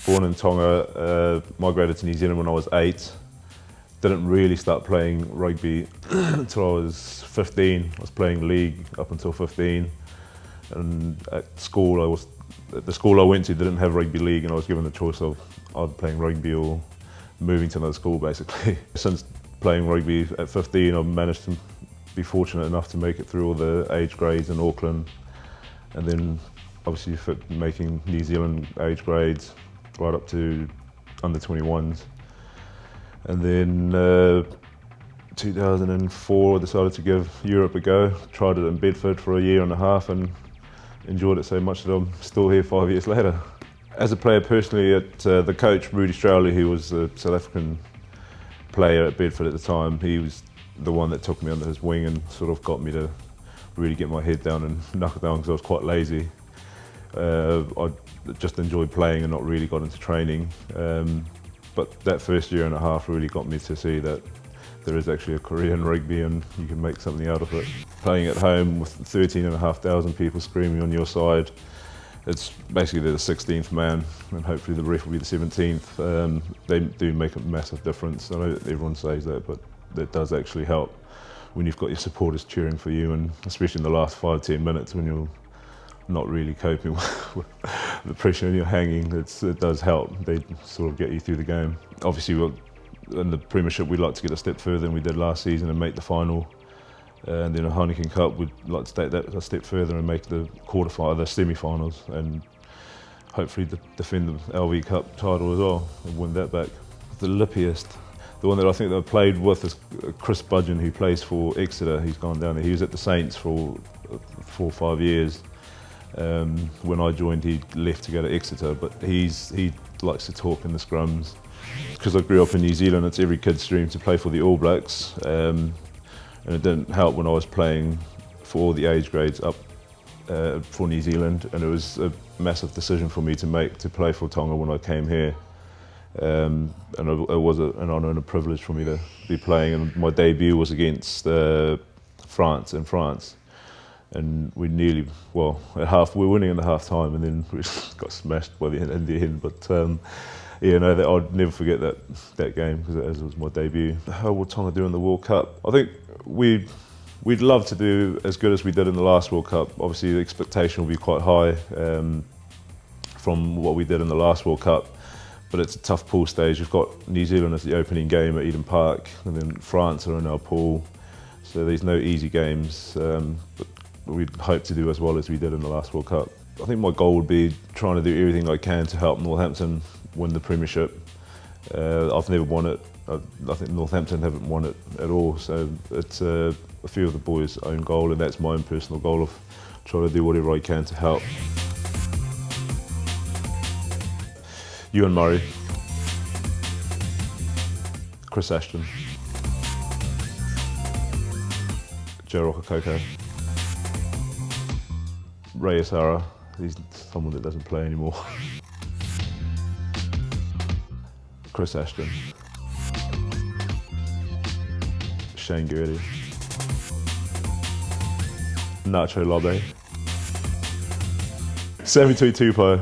Born in Tonga, migrated to New Zealand when I was 8. Didn't really start playing rugby until I was 15. I was playing league up until 15. And at school, the school I went to didn't have rugby league, and I was given the choice of either playing rugby or moving to another school, basically. Since playing rugby at 15, I've managed to be fortunate enough to make it through all the age grades in Auckland, and then obviously making New Zealand age grades right up to under 21s. And then 2004 I decided to give Europe a go. Tried it in Bedford for a year and a half and enjoyed it so much that I'm still here 5 years later. As a player personally, the coach Rudy Strowley, who was a South African player at Bedford at the time, he was the one that took me under his wing and sort of got me to really get my head down and knuckle down, because I was quite lazy. I just enjoyed playing and not really got into training. But that first year and a half really got me to see that there is actually a career in rugby and you can make something out of it. Playing at home with 13,500 people screaming on your side, it's basically they're the 16th man, and hopefully the ref will be the 17th. They do make a massive difference. I know that everyone says that, but that does actually help when you've got your supporters cheering for you, and especially in the last 5–10 minutes when you're not really coping with the pressure and you're hanging. It does help. They sort of get you through the game. Obviously, in the Premiership, we'd like to get a step further than we did last season and make the final. And then a Heineken Cup, we'd like to take that a step further and make the the semi-finals, and hopefully defend the LV Cup title as well and win that back. The lippiest, the one that I think that I played with is Chris Budgeon, who plays for Exeter. He's gone down there. He was at the Saints for 4 or 5 years. When I joined, he left to go to Exeter, but he likes to talk in the scrums. Because I grew up in New Zealand, it's every kid's dream to play for the All Blacks, and it didn't help when I was playing for all the age grades up for New Zealand, and it was a massive decision for me to make to play for Tonga when I came here. And it was an honour and a privilege for me to be playing, and my debut was against France in France. And we nearly, well, we were winning in the half time, and then we got smashed by the end. But yeah, no, I'd never forget that game, because it was my debut. How will Tonga do in the World Cup? I think we'd love to do as good as we did in the last World Cup. Obviously, the expectation will be quite high from what we did in the last World Cup. But it's a tough pool stage. We've got New Zealand as the opening game at Eden Park, and then France are in our pool. So there's no easy games. But we'd hope to do as well as we did in the last World Cup. I think my goal would be trying to do everything I can to help Northampton win the Premiership. I've never won it. I think Northampton haven't won it at all, so it's a few of the boys' own goal, and that's my own personal goal of trying to do whatever I can to help. Ewan Murray, Chris Ashton, Joe Rokokoko, Ray Asara, he's someone that doesn't play anymore. Chris Ashton, Shane Gurley, Nacho Lobe, Sammy Tuitupo.